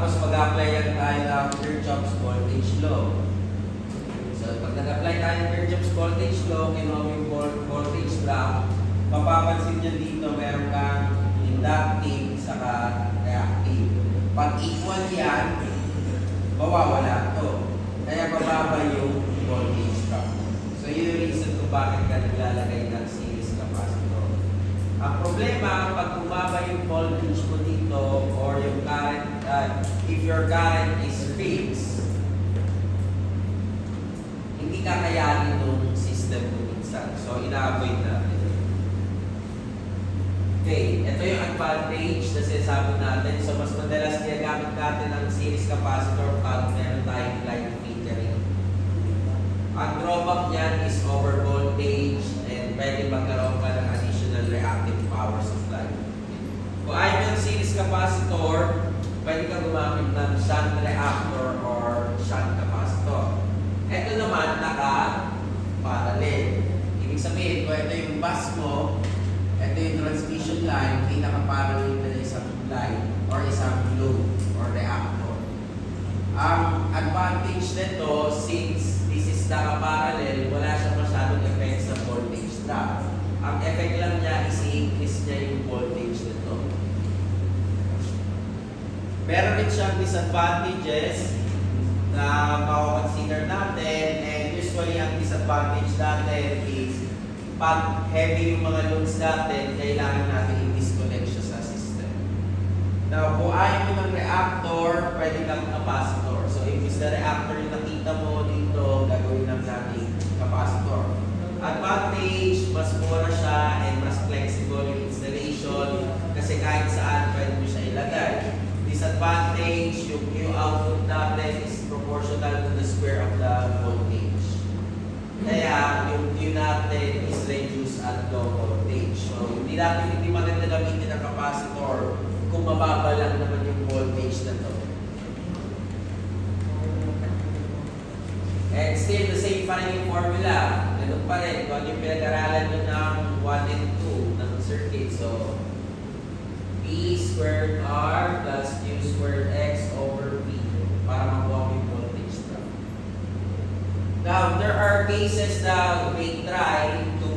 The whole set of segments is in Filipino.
Tapos mag-apply tayo ng Kirchhoff's voltage law. So pag nag-apply tayo ng Kirchhoff's voltage law, kinuha mo yung voltage drop, mapapansin nyo dito meron kang inductive saka reactive. Pag equal yan, mawawala to. Kaya bababa yung voltage drop. So yun yung reason kung bakit ka naglalagay ng series capacitor. Ang problema, pag bumaba yung voltage mo dito or yung current, if your current is fixed, hindi kakayanin yung system mo minsan. So ina-avoid natin. Okay, ito yung advantage na sinasabi natin. So, mas madalas ginagamit natin ang series capacitor pag meron tayong line filtering. Ang drawback niyan is over voltage and pwede magkaroon ka ng additional reactive power supply. Kung ayaw yung series capacitor, pwede ka gumamit ng shunt reactor or shunt capacitor. Ito naman naka-parallel. Ibig sabihin, kung ito yung bus mo, ito yung transmission line, hindi nakaparallel na isang line or isang load or reactor. Ang advantage nito, since this is nakaparallel, wala siya masyadong effect sa voltage drop. Ang effect lang niya is i-increase niya yung voltage nito. Meron rin siyang disadvantages na makakonsider natin, and usually ang disadvantage natin is pag heavy yung mga loads natin, kailangan natin i-disconnect siya sa system. Now, kung ayaw mo ng reactor, pwede kang capacitor. So, if is the reactor yung nakita mo dito, gagawin lang natin capacitor. Advantage, mas mura siya and mas flexible yung installation kasi kahit saan pwede mo siya ilagay. Disadvantage, yung Q output natin is proportional to the square of the voltage. Kaya yung Q natin is reduced at low voltage. So, hindi maganda gamitin ang capacitor kung mababa lang naman yung voltage na to. And still, the same pa rin yung formula. Ganun pa rin. Kung yung pinag-aralan nyo ng 1 and 2 ng circuit. So, P squared R plus Q squared X over P para makuha yung voltage drop. Now, there are cases that we try to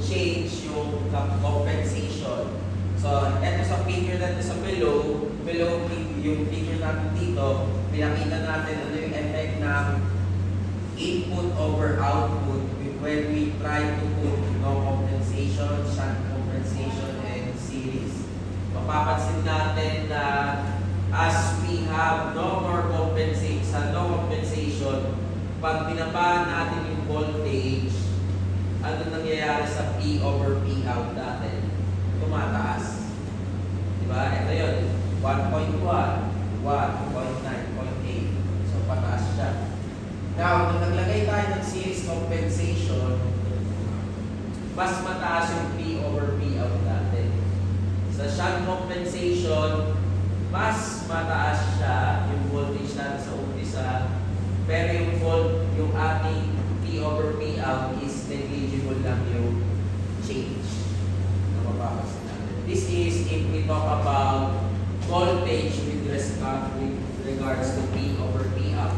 change yung compensation. So, eto sa figure natin sa below yung figure natin dito, pinakita natin ano yung effect ng input over output when we try to put no compensation, shunt compensation, and series. Mapapansin natin na as we have no more compensation, sa no compensation, pag binaba natin yung voltage, ano nangyayari sa P over P out natin? Tumataas. Diba? Ito yun. 1.1, 1.9, 0.8. So, pataas siya. Now, nung naglagay tayo ng series compensation, mas mataas yung P over P out natin. Sa shunt compensation, mas mataas siya yung voltage natin sa umpisa. Pero yung ating P over P out is negligible lang yung change na mapapansin natin. This is if we talk about voltage with regards to P over P out.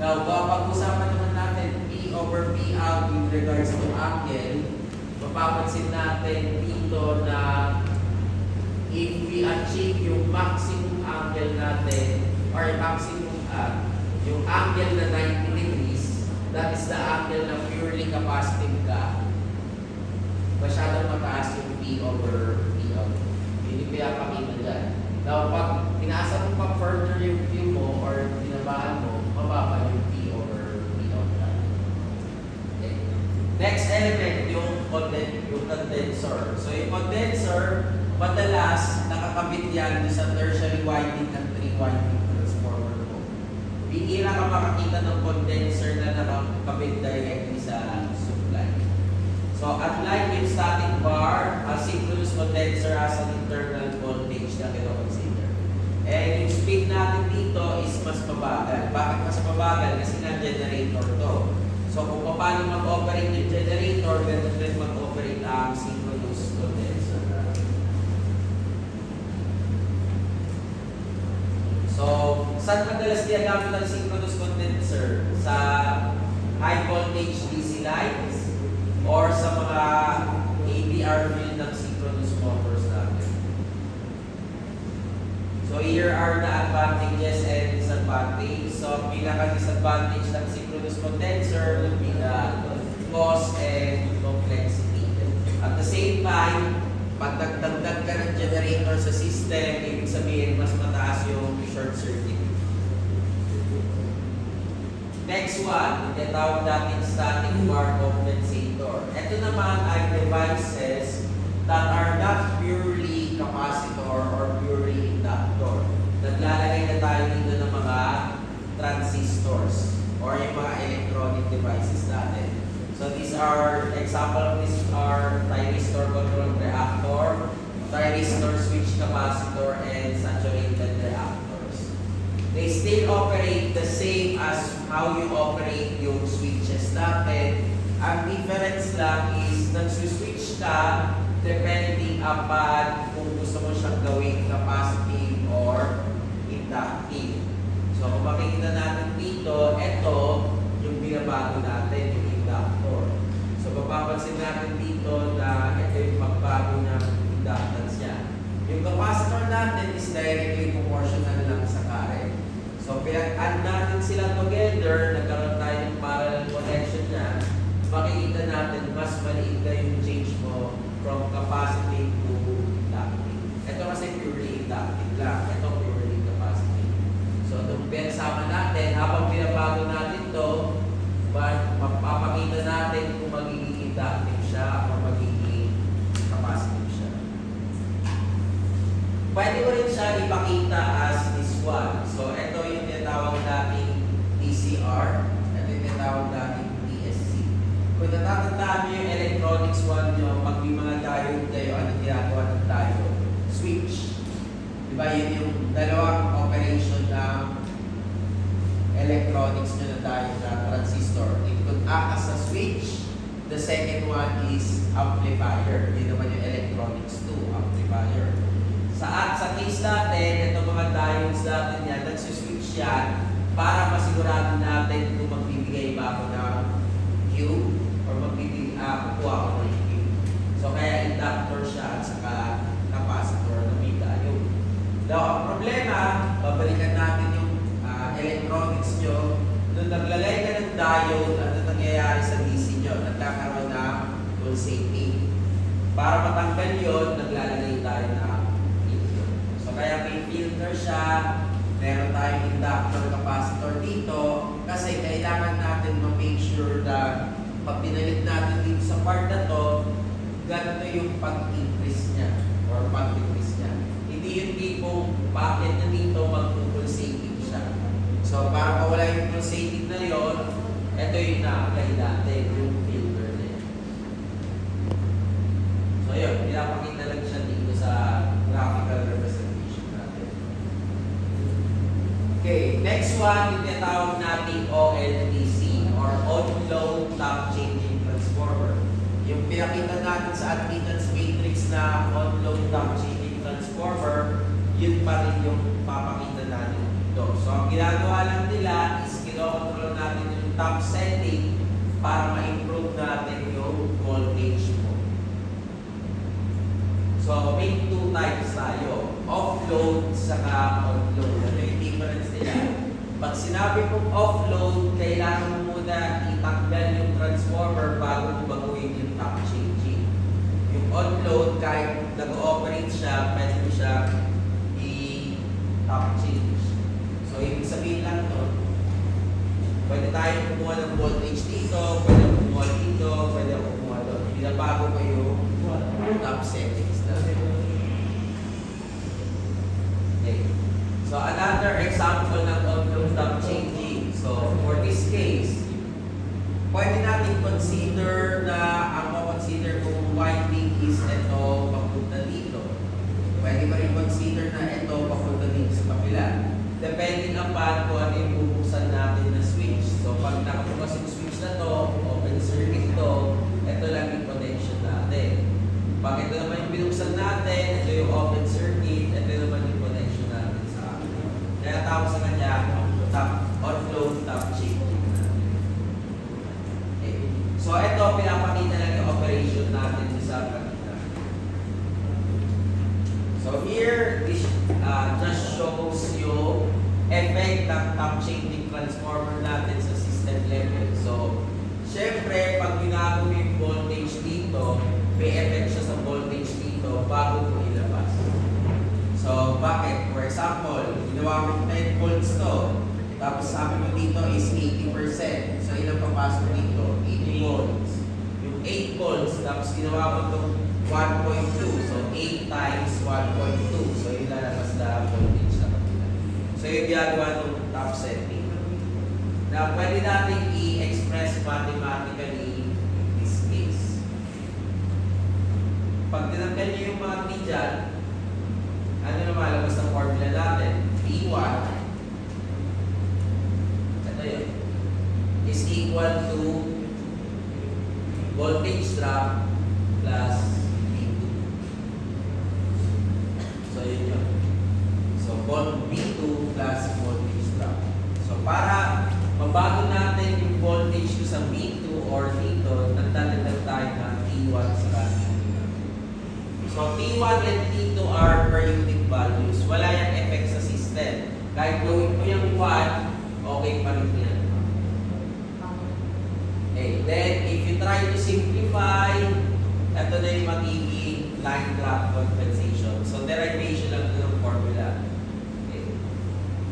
Now, pag-usapan naman natin P over P out with regards to angle, mapapansin natin dito na if we achieve yung maximum angle natin or maximum yung angle na 90 degrees, that is the angle na purely capacitive ka, masyadong mataas yung P over P out. Hindi pinapakita dyan. Now, pag tinaasa mo pa further yung Q mo or tinabahan mo, mababa yung P over P out. Okay. Next element, yung condenser. So, yung condenser, madalas nakakabit yan sa tertiary winding ng 3-winding transformer mo. Bihira ka makakita ng condenser na nakakabit directly sa supply. So, unlike with static bar, a synchronous condenser has an internal voltage na kino-consider. And yung speed natin dito is mas mabagal. Bakit mas mabagal? Kasi nga generator to. So, kung paano mag-operate yung generator, ganun din mag-operate ang synchronous condenser. So, saan madalas ginagamit ang synchronous condenser? Sa high voltage DC lines or sa mga ABR field ng synchronous motors natin? So here are the advantages and disadvantages. So pinaka-disadvantage ng synchronous condenser would be the cost and complexity. At the same time, pag nagdagdag ka ng generator sa system, ibig sabihin mas mataas yung short circuit. Next one, tinatawag natin static bar compensator. Ito naman ay devices that are not purely capacitor or purely inductor. Naglalagay na tayo dito ng mga transistors or yung mga electronic devices natin. So these are, example of these are thyristor control reactor, thyristor switch capacitor, and saturated reactors. They still operate the same as how you operate yung switches natin. Ang difference lang is nagsuswitch ka depending upon kung gusto mo siyang gawing capacitive or inductive. So kung makikita natin dito, ito yung binabago natin, yung inductor. So mapapansin natin dito na ito yung pagbago ng inductance niya. Yung capacitor natin is directly proportional lang sa current. So pinag-add natin sila together, nagkaroon tayo ng parallel connection niya, makikita natin mas maliit na yung change mo from capacitive to inductive. Ito kasi purely inductive lang, ito purely capacitive. So itong pinasama natin, habang binabago natin ito, mapapakita natin kung magiging inductive siya o magiging capacitive siya. Pwede mo rin siya ipakita as this one. So ito yung tinatawag nating DCR, ito yung tinatawag nating DSC. Kung natatandaan nyo yung electronics one nyo, pag may mga diode kayo, anong ginagawa ng diode? Switch. Diba yun yung dalawang operation ng electronics nyo na diode na transistor. It could act as a switch. The second one is amplifier. Yun naman yung electronics 2, amplifier. Sa case natin, itong mga diodes natin yan, nagsuswitch yan para masigurado natin kung magbibigay ba ako ng Q or kukuha ako ng Q. So kaya inductor siya at saka capacitor na may diode. Now, ang problema, babalikan natin yung electronics nyo. Nung naglalagay ka ng diode, ano nangyayari sa DC nyo? Nagkakaroon ng pulsating. Para matanggal yun, naglalagay tayo ng kaya may filter siya, meron tayong inductor capacitor dito kasi kailangan natin ma-make sure na pag pinalit natin dito sa part na to, ganito yung pag-increase niya or pag-decrease niya. Hindi yung tipong bakit na dito mag-pulsating siya. So para mawala yung pulsating na yon, ito yung na-apply natin, yung filter na yun. So yun, pinapakita lang siya dito sa graphical representation. Okay, next one, yung tinatawag natin OLTC or On-Load Top Changing Transformer. Yung pinakita natin sa admittance matrix na On-Load Top Changing Transformer, yun pa rin yung papakita natin dito. So, ang ginagawa lang nila is kinokontrol natin yung top setting para ma-improve natin yung voltage mo. So, may two types tayo. Off-load saka on-load. Ano yung difference nila? Pag sinabi kong off-load, kailangan mo muna itanggal yung transformer bago mo baguhin yung top changing. Yung on-load, kahit nag-ooperate siya, pwede mo siya i-top change. So, ibig sabihin lang to, pwede tayo kumuha ng voltage dito, pwede kumuha dito, pwede kumuha doon. Binabago ko yung top settings. Okay. So another example ng on-load top changing. So for this case, pwede natin consider na ang consider kung winding is ito papunta dito. Pwede pa rin consider na ito papunta dito sa kapila. Depending upon kung ano yung bubuksan natin na switch. So pag nakabukas yung switch na to, open circuit to, ito lang yung connection natin. Pag ito naman yung binuksan natin, ito yung open circuit, ito naman yung connection natin sa akin. Kaya tawag sa kanya So, ito, pinapakita lang yung operation natin sa kanina. So, here, this just shows yung effect ng top changing transformer natin sa system level. So, syempre, pag ginago yung voltage dito, may effect siya sa voltage dito bago ko ilabas. So, bakit? For example, ginawa mo 10 volts to, tapos sabi mo dito is 80%. So, ilang papasok dito? 80 volts. Yung 8 volts, tapos ginawa mo itong 1.2. So, 8 times 1.2. So, yung lalabas na voltage na kapila. So, yung ginagawa ng top setting. Na pwede natin i-express mathematically in this case. Pag tinanggal niyo yung mga t dyan, ano na malabas ng formula natin? P1 ito yun is equal to voltage drop plus V2. So yun yun. So V2 plus voltage drop. So para mabago natin yung voltage ko sa V2 or dito, nagdadagdag tayo ng T1 sa So T1 and T2 are per unit values. Wala yung effect sa system. Kahit gawin mo yung 1, okay pa rin yan. Okay, then if you try to simplify, ito na yung magiging line drop compensation. So derivation lang ito ng formula. Okay.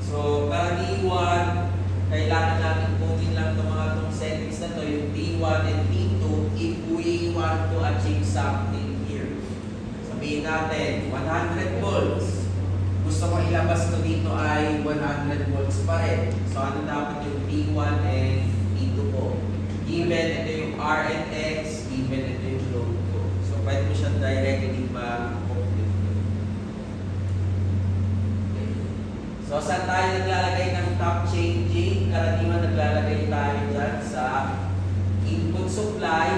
So karaniwan, kailangan natin kunin lang itong mga itong settings na to, yung T1 and T2, if we want to achieve something. Sabihin natin, 100 volts. Gusto ko ilabas ko dito ay 100 volts pa rin. So, ano dapat yung T1 and T2 ko? Given ito yung R and X, given ito yung load ko. So, pwede mo siya directly ma-compute. Okay. So, saan tayo naglalagay ng top changing? Karaniwan naglalagay tayo dyan sa input supply,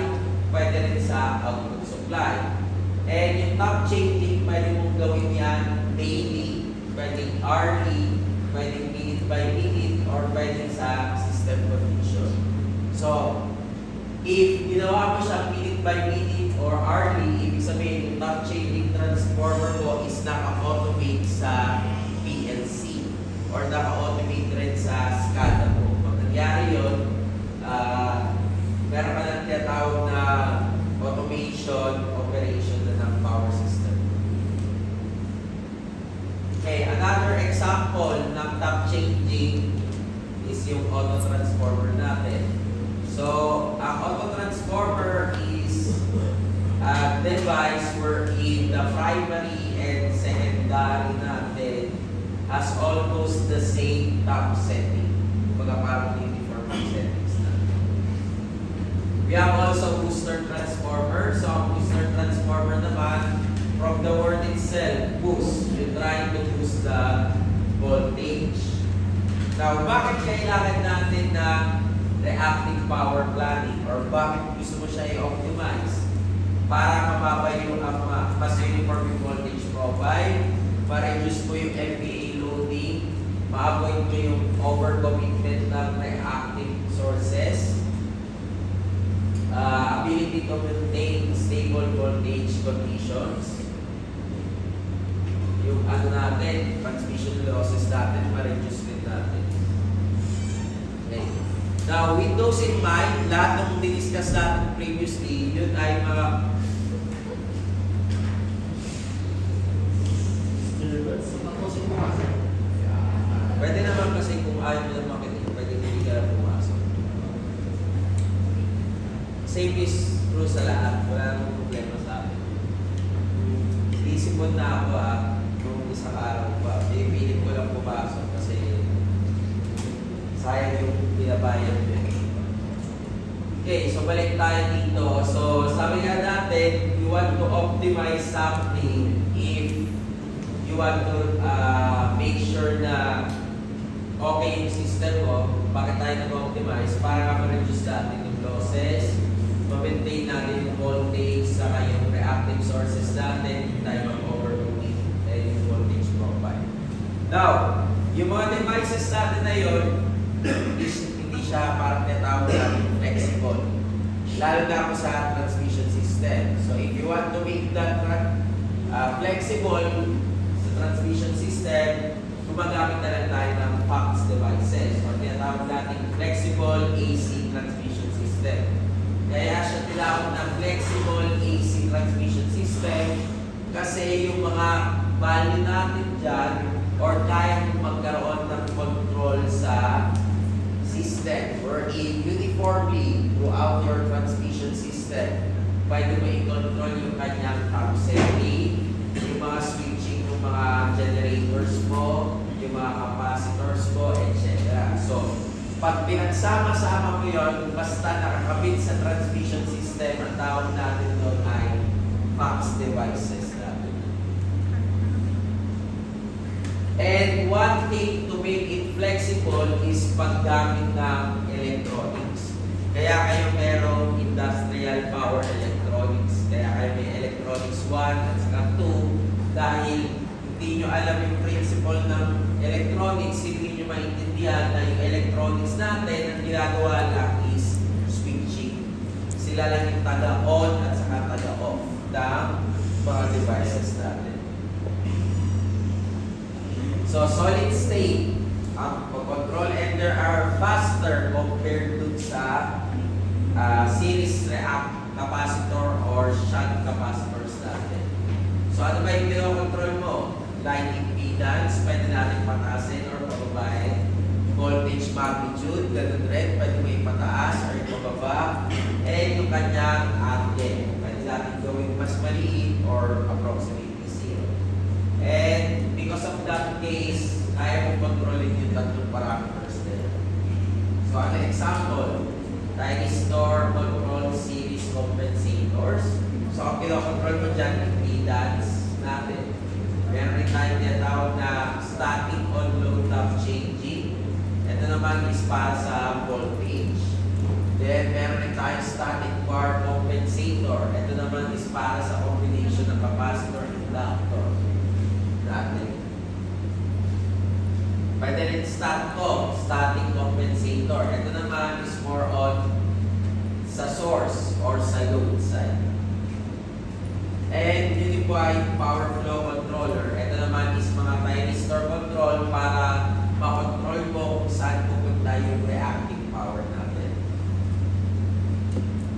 pwede rin sa output supply. And yung top changing, pwede mong gawin yan daily, pwedeng hourly, pwedeng minute by minute, or pwedeng sa system condition. So, if ginawa mo siya minute by minute or hourly, ibig sabihin yung top changing transformer ko is naka-automate sa PLC or naka-automate rin sa SCADA mo. Pag nangyari yun, meron ka lang tinatawag na automation operation ng power system. Okay, another example ng top changing is yung auto transformer natin. So, ang auto transformer is a device wherein the primary and secondary natin has almost the same top setting. Kumbaga parang uniform settings na. We have also booster transformer. So, ang booster transformer naman, from the word itself, boost. You're trying to boost the voltage. Now, bakit kailangan natin na reactive power planning? Or bakit gusto mo siya i-optimize? Para mababa yung mas uniform yung voltage profile, ma-reduce mo yung MVA loading, ma-avoid mo yung overcommitment ng reactive sources, ability to maintain stable voltage conditions, yung ano natin, transmission losses natin, ma-reduce din natin. Okay. Now, with those in mind, lahat ng diniscuss natin previously, yun ay mga pwede naman kasi kung ayaw mo na makinig, pwede hindi ka na pumasok. Same is true sa lahat. Wala namang problema sa akin. Isipon na ako nung isang araw pa. Pipilit ko lang pumasok kasi sayang yung binabayad niya. Okay, so balik tayo dito. So sabi nga natin, you want to optimize something if you want to make sure na okay yung system mo. Bakit tayo nag-optimize? Para ma-reduce natin yung losses, ma-maintain natin yung voltage, saka yung reactive sources natin, yung tayo mag-overloading, and yung voltage profile. Now, yung mga devices natin na yun, hindi siya parang tinatawag natin flexible. lalo na ako sa transmission system. So if you want to make that flexible sa transmission system, gumagamit na lang tayo ng FACS devices o tinatawag natin flexible AC transmission system. Kaya siya tinawag na flexible AC transmission system kasi yung mga value natin dyan or kayang magkaroon ng control sa system wherein uniformly throughout your transmission system pwede mo i-control yung kanyang assembly, yung mga switching ng mga generators mo, yung mga capacitors mo, etc. So, pag pinagsama-sama mo yun, basta nakakabit sa transmission system, ang tawag natin doon ay FACS devices natin. And one thing to make it flexible is paggamit ng electronics. Kaya kayo merong industrial power electronics. Kaya kayo may electronics 1 at saka 2 dahil hindi nyo alam yung principle ng electronics, hindi nyo maintindihan na yung electronics natin, ang ginagawa lang is switching. Sila lang yung taga-on at saka taga-off ng mga devices natin. So, solid state, ang control and there are faster compared to sa series capacitor or shunt capacitors natin. So, ano ba yung pinocontrol mo? Line impedance, pwede natin pataasin or pababain. Voltage magnitude, ganun rin, pwede mo ipataas or ipababa. And yung kanyang angle, pwede natin gawing mas maliit or approximately zero. And because of that case, kaya mo kontrolin yung tatlong parameters there. So, ano example? Thyristor control series compensators. So, ang pinocontrol mo dyan, impedance natin. Meron rin tayo tinatawag na static on-load tap changing. Ito naman is para sa voltage. Then, meron rin tayo static bar compensator. Ito naman is para sa combination ng capacitor and inductor natin. Pwede rin STATCOM, static compensator. Ito naman is more on sa source or sa load side. And unified power flow controller. Ito naman is mga thyristor control para makontrol mo kung saan pupunta yung reactive power natin.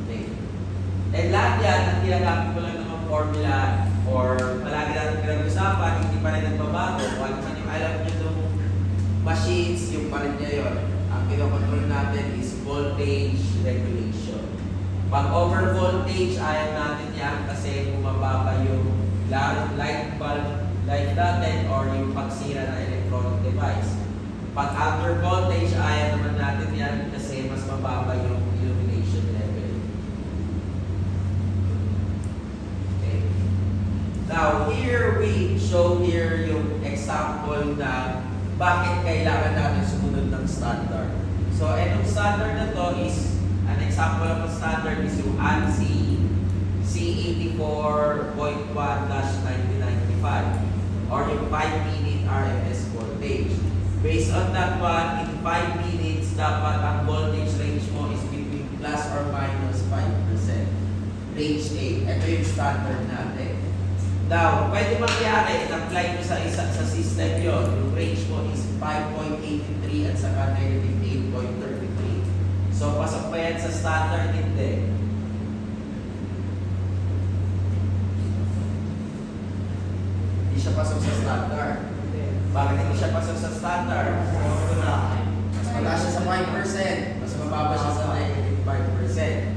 Okay. And lahat yan, ang ginagamit ko lang naman formula or palagi natin pinag-usapan, hindi pa rin nagbabago. Kung ano yung alam nyo itong machines, yung pa rin niya yun. Ang pinocontrol natin is voltage regulation. Pag over voltage, ayaw natin yan kasi bumababa yung light bulb light natin or yung pagsira ng electronic device. Pag under voltage, ayaw naman natin yan kasi mas mababa yung illumination level. Okay. Now, here we show here yung example na bakit kailangan natin sumunod ng standard. So, itong standard na to is, an example of a standard is yung ANSI C84.1-1995 or yung 5-minute RMS voltage. Based on that one, in 5 minutes, dapat ang voltage range mo is between plus or minus 5%. Range 8. Ito yung standard natin. Now, pwede mangyari, in-apply mo sa system yon. Yung range mo is 5.83 at saka negative 8.33. So, pasok pa yan sa standard, hindi. Hindi siya pasok sa standard. Bakit hindi siya pasok sa standard? Mas mataas siya sa 5%. Mas mababa siya sa negative 5%.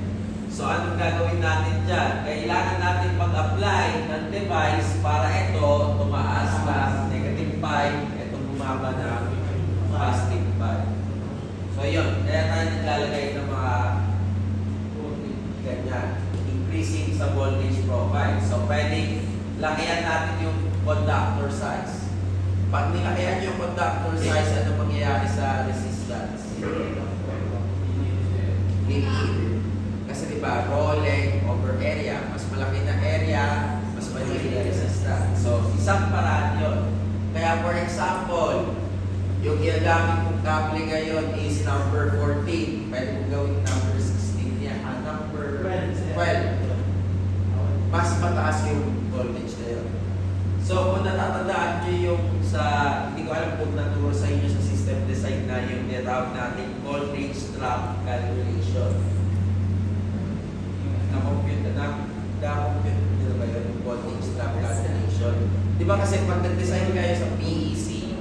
So, anong gagawin natin dyan? Kailangan natin mag-apply ng device para ito tumaas na negative 5, ito bumaba na positive 5. So, yun. Kaya tayo naglalagay ng mga ganyan. Increasing sa voltage profile. So, pwedeng lakihan natin yung conductor size. Pag nilakihan yung conductor size, ano mangyayari sa resistance? Liit. Kasi diba, rolling over area. Mas malaki na area, mas malaki na resistance. So, isang paraan yun. Kaya for example, yung ginagamit kong cable ngayon is number 14. Pwede kong gawin number 16 niya. Number mataas yung voltage na yun. So, kung natatandaan nyo yung sa, hindi ko alam kung naturo sa inyo sa system design na yung tinatawag natin voltage drop calculation. Na-compute nyo ba yun, yung voltage drop calculation? Di ba kasi pag nag-design kayo sa PEC,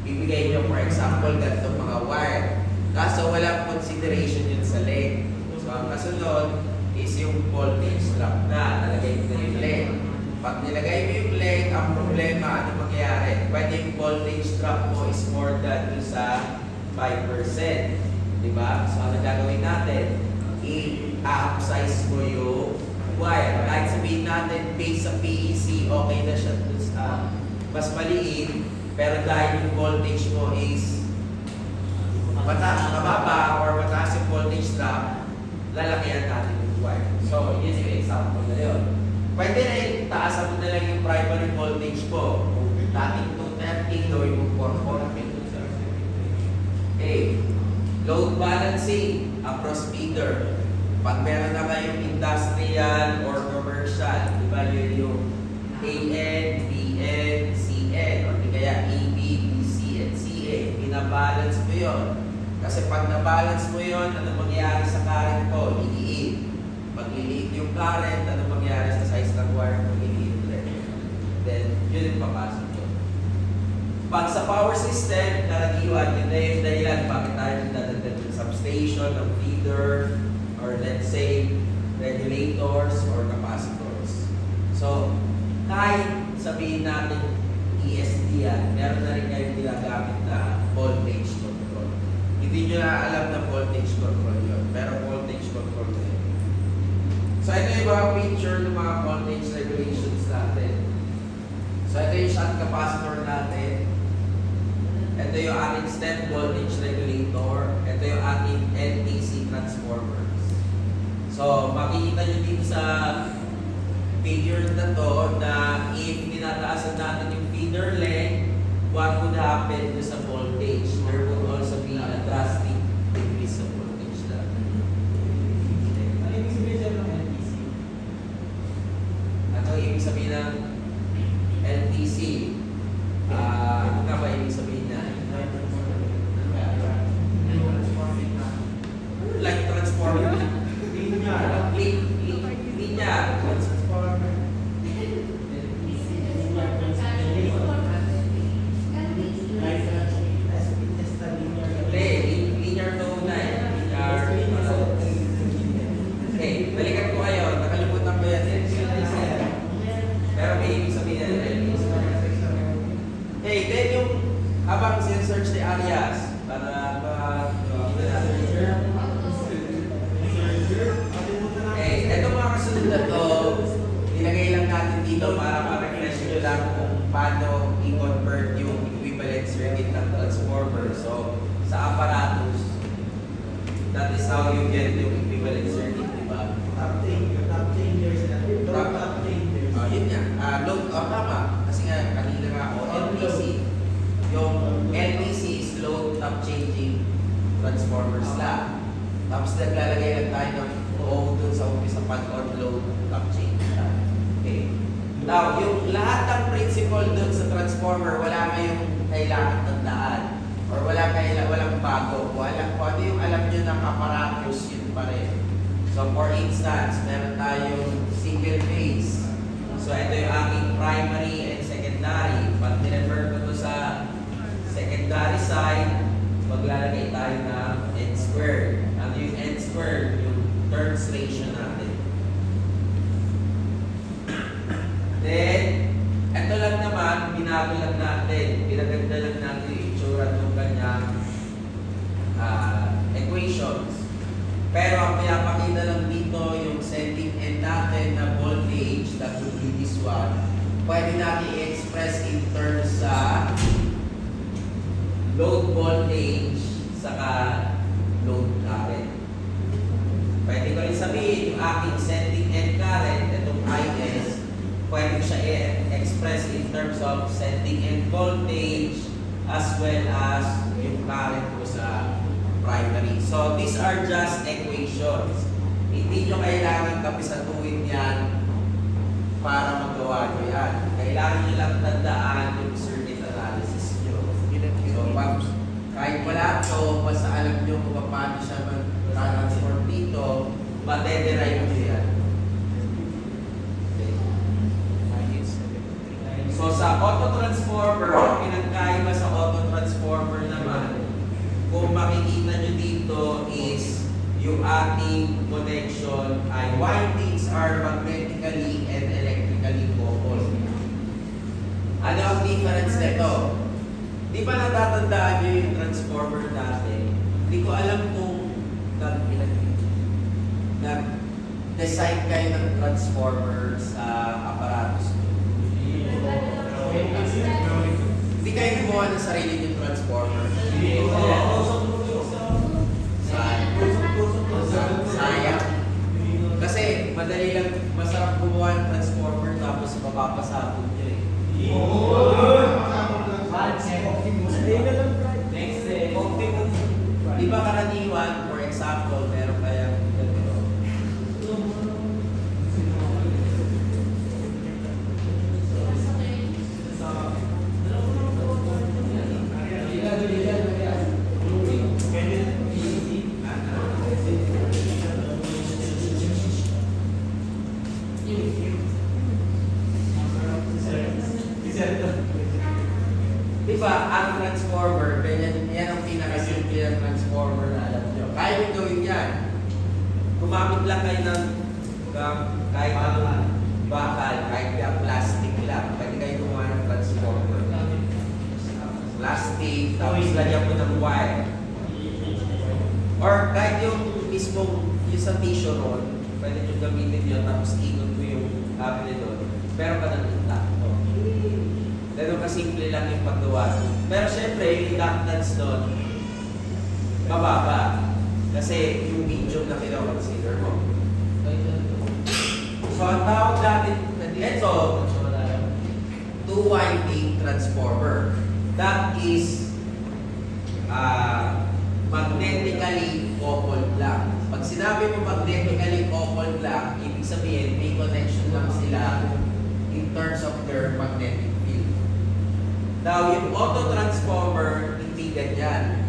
bibigay nyo for example ganitong mga wire. Kaso walang consideration yun sa length. So, ang kasunod is yung voltage drop na nalagay mo na yung length. Pag nilagay mo yung length, ang problema, ano mangyayari? Pwede yung voltage drop mo is more than sa 5%. Diba? So, ano gagawin natin? I-upsize mo yung wire. Kahit sabihin natin, based sa PEC, okay na siya dun sa mas maliit. Pero dahil yung voltage mo is mababa or mataas yung voltage drop, lalakihan natin yung wire. So, yun yung example na yun. Pwede na yung taasan mo na lang yung primary voltage ko. Dating 230, gawin mo 440. Okay. Load balancing across feeder. Pag meron na kayong industrial or commercial, di ba yun yung AN, BN, CN, o di kaya AB, BC, and CA. Binabalance mo yun. Kasi pag nabalance mo yun, ano mangyayari sa current ko? Liliit. Pag liliit yung current, ano mangyayari sa size ng wire? Liliit ulit. Then, yun yung papasok yun. Pag sa power system, karaniwan, yun na yung dahilan bakit tayo nagdadagdag ng substation, ng feeder, or let's say, regulators or capacitors. So, kahit sabihin natin ESD yan, meron na rin kayong ginagamit na voltage control. Hindi nyo na alam na voltage control yun, pero voltage control yun. So, ito yung mga picture ng mga voltage regulations natin. So, ito yung shunt capacitor natin. Ito yung ating step voltage regulator. Ito yung ating NTC transformers. So, makikita nyo dito sa figure na to na if tinataasan natin yung feeder length, what would happen sa voltage? There would also be a drastic decrease sa voltage natin. Ano ibig sabihin ng NTC? Ano ibig sabihin ng NTC? Ano nga ba ibig sabihin na? Like transformer? Linear. Linear to na eh. Okay, balikan ko kayo. Nakalimutan ko yan. Pero may ibig sabihin na hey, then yung habang sinesearch ni Arias para makikita natin. Ito mga kasunod na to, nilagay lang natin dito para ma-refresh nyo lang kung paano i-convert yung equivalent circuit ng transformer. So, sa apparatus, that is how you get yung equivalent circuit, di ba? Top 10 years na. Top 10 years. Yun nga. Load, tama. Kasi nga, kanina nga ako, LTC. Yung LTC is load top changing transformers lang. Tapos naglalagay lang tayo ng o dun sa umpisa pag-on load top change. Okay. Now, yung lahat ng principle dun sa transformer, wala kayong kailangan tandaan. Or walang bago. Walang kung ano yung alam nyo ng apparatus, yun pa rin. So, for instance, meron tayong single phase. So, ito yung aking primary and secondary. Pag nirefer ko to sa secondary side, maglalagay tayo ng n squared. Ano yung n squared? Yung turns ratio natin. Then, ito lang naman, binago lang natin. Pinaganda lang natin yung itsura ng kanyang equations. Pero ang pinapakita lang dito, yung sending end natin na voltage, that would be this one, pwede natin i-express in terms sa load voltage saka load current. Pwede ko rin sabihin yung aking sending end current, itong IS, pwede siya i-express in terms of sending end voltage as well as yung current ko sa primary. So, these are just equations. Hindi nyo kailangan kapisatuin yan para magawa nyo yan. Kailangan nyo lang tandaan yung circuit analysis nyo. So, kahit wala ito, basta alam nyo kung paano siya mag-transform dito, matederive nyo yan. So sa auto-transformer, pinagkaiba sa auto-transformer naman, kung makikita nyo dito is yung ating connection ay windings are magnetically and electrically coupled. Ano ang difference nito? Di ba natatandaan nyo yung transformer natin? Hindi ko alam kung nag-design kayo ng transformer sa aparatus nyo. Hindi kayo gumawa ng sarili yung transformer. Sayang. Kasi madali lang, masarap gumawa ng transformer tapos mapapasabog nyo eh. Di ba karaniwan, for example, meron kayang ganito. Di ba, ang transformer, yan ang pinakasimple ng transformer na alam nyo. Kaya nyo gawin yan. Gumamit lang kayo ng kahit anong bakal, kahit yung plastic lang. Pwede kayo gumawa ng transformer. Plastic, tapos lagyan mo ng wire. Or kahit yung mismong, yung sa tissue roll, pwede nyo gamitin yun, tapos ikot mo yung cabinet doon. Pero pa ng intakto. Ganun kasimple lang yung paggawa. Pero syempre, yung inductance doon, mababa. Kasi yung medium na kino-consider mo. So, ang tawag natin, ito, two-winding transformer. That is magnetically coupled lang. Pag sinabi mo magnetically coupled lang, ibig sabihin, may connection lang sila in terms of their magnetic field. Now, yung auto-transformer, hindi ganyan.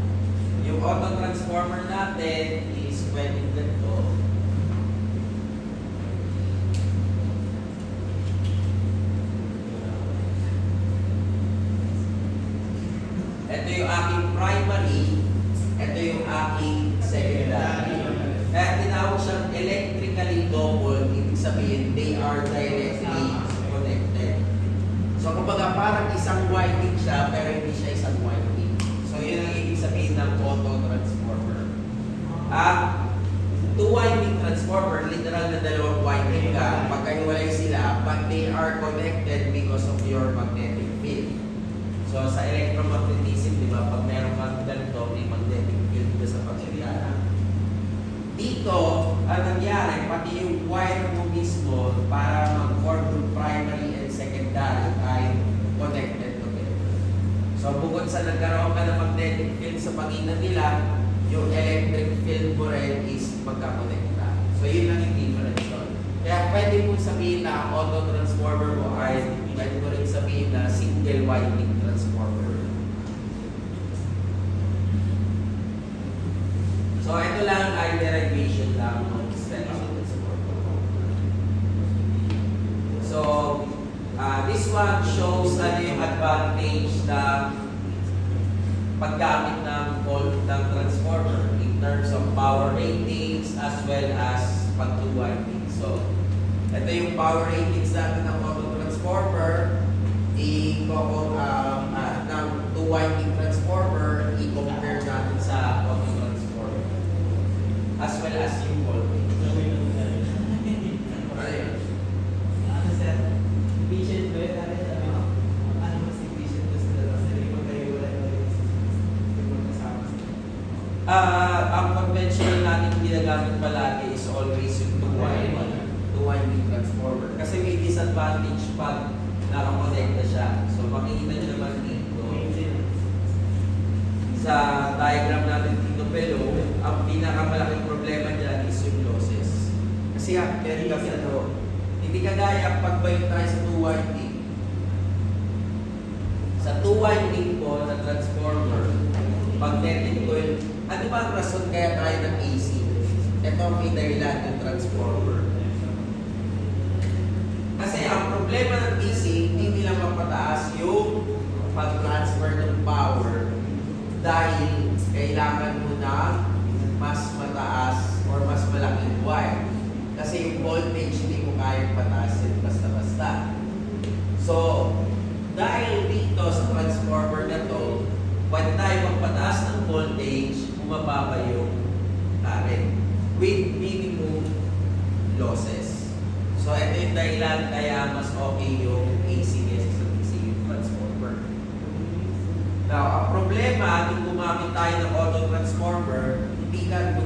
Yung auto-transformer natin is pwedeng ganito. Ito yung aking primary, ito yung aking secondary. Kaya tinawag siyang electrically coupled, ibig sabihin, they are directly connected. So, kumbaga parang isang winding siya, pero hindi siya isang winding. So, yun ang ibig sabihin ng auto-transformer. Two-winding transformer, literal na dalawang winding ka. Pagkahiwalay sila, but they are connected because of your magnetic field. So, sa electromagnetism, di ba, pag meron kang ganito, may magnetic field ka sa pagkakita. Dito, ang nangyari, pati yung wire mo mismo, para mag-form yung primary and secondary ay connected together. So, bukod sa nagkaroon ka ng magnetic field sa pagitan nila, yung electric field mo rin is magkakonekta. So, yun lang yung difference doon. Kaya pwede mo sabihin na ang auto-transformer mo ay pwede mo rin sabihin na single winding transformer. So, ito lang ay derivation lang ng steps of transformer. So, this one shows ano yung advantage ng paggamit ng volt ng transformer in terms of power ratings as well as pag-winding. So, ito yung power ratings natin ng auto-transformer ng two-winding transformer, i-compare natin sa auto-transformer as well as yung voltage. Ano yun? Ang conventional natin ginagamit palagi is always yung two-winding transformer. Kasi may disadvantage pag nakakonekta siya. So makikita nyo naman dito sa diagram natin dito below, ang pinakamalaking problema dyan is yung losses. Kasi meron kami Hindi kagaya pagbayot tayo sa 2 winding. Sa 2 winding po na transformer, pag netting coil, ano ba ang rason kaya tayo ng AC? Ito ang may dahilan ng transformer. Kasi ang problema ng AC, hindi nila mapataas yung pag-transfer ng power dahil kailangan mo ng mas mataas or mas malaking wire. Kasi yung voltage hindi mo kayang pataasin basta-basta. So, dahil dito sa transformer na to, pwede tayo magpataas ng voltage, bumaba yung current with minimum losses. So, ito yung dahilan kaya mas okay yung AC kaysa sa DC yung transformer. Now, ang problema, nung gumamit tayo ng auto transformer, hindi ka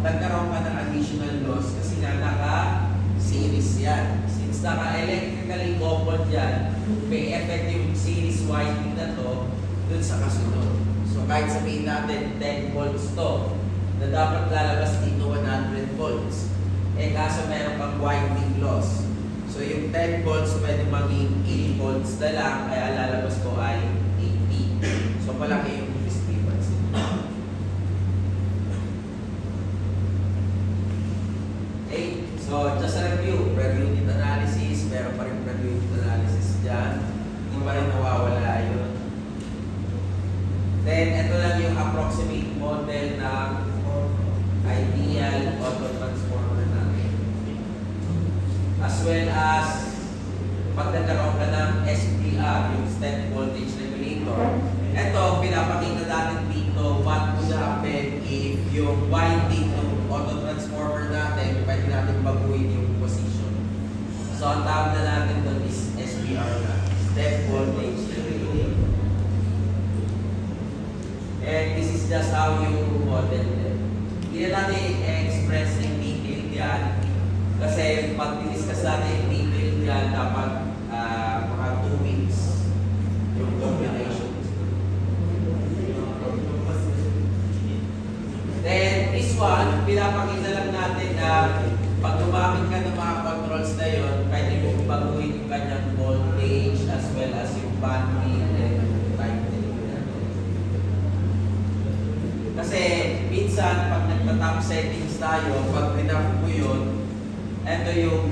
nagkaroon ka ng additional loss kasi nga naka-series yan. Since naka-electrically coupled yan, may effect yung series winding na to dun sa kasunod. So kahit sabihin natin 10 volts to, na dapat lalabas dito 100 volts. Eh kaso meron kang winding loss. So yung 10 volts pwede maging 80 volts na lang, kaya lalabas ko ay 80. So malaki yung discrepancy. Okay, so just a review, per unit analysis, meron pa rin per unit analysis dyan. Hindi pa rin nawawala yun. Then, ito lang yung approximate model ng ideal auto transformer natin. As well as, pag nagkaroon ka ng SPR, yung step voltage regulator, ito, pinapakita natin dito what would happen if yung winding ng auto transformer natin, pwede natin baguhin yung position. So, ang tawag na natin doon is SPR na, step voltage regulator. And this is just how you model it. Hindi na natin i-express in detail yan. Kasi pag diniscuss natin in detail yan, dapat mga 2 weeks yung combination. Then, this one, pinapakita lang natin na pag gumamit ka ng mga controls na yun, pwede mo baguhin yung kanyang voltage as well as yung bandwidth and time delay. Kasi minsan, pag nagpa-top settings tayo, pag rinap mo yun, ito yung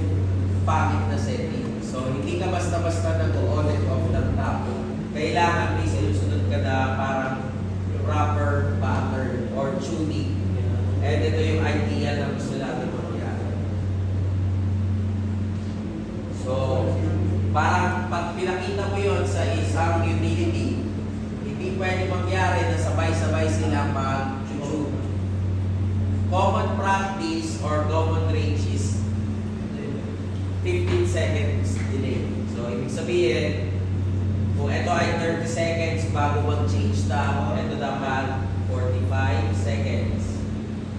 pangit na setting. So, hindi ka basta-basta nag-on and off ng top. Kailangan may sinusunod ka na parang proper pattern or tuning. And ito yung ideal na gusto natin mangyari. So, parang pag pinakita mo yun sa isang utility, hindi pwede mangyari na sabay-sabay sila mag-tune. Common practice or common range is 15 seconds delay. So, ibig sabihin, kung ito ay 30 seconds bago mag-change tao, ito dapat 45 seconds.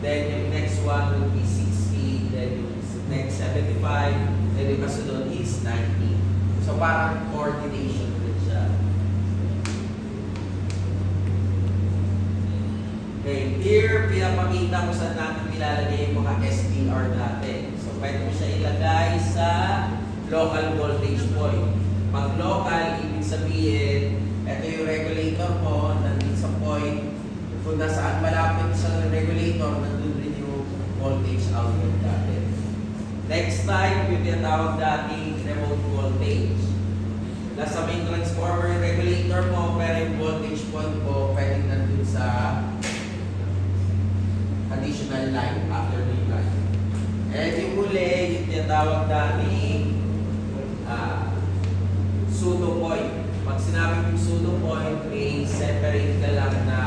Then yung next one will be 60, then yung next 75, then yung kasunod is 90. So parang coordination din siya. Okay, here pinapakita ko saan natin nilalagay yung mga SPR natin. So pwede mo siya ilagay sa local voltage point. Pag local, ibig sabihin, ito yung regulator mo, nandun sa point. Kung nasaan malapit sa regulator, nandun rin yung voltage output natin. Next time, yung tinatawag dating remote voltage. Nasa main transformer yung regulator mo, pero yung voltage point mo, pwedeng nandun sa additional line after the line. And yung huli, yung tinatawag dating pseudo point. Pag sinabi yung pseudo point, may separate ka lang na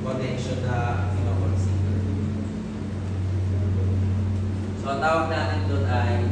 connection na pino-consider. So, ang tawag natin doon ay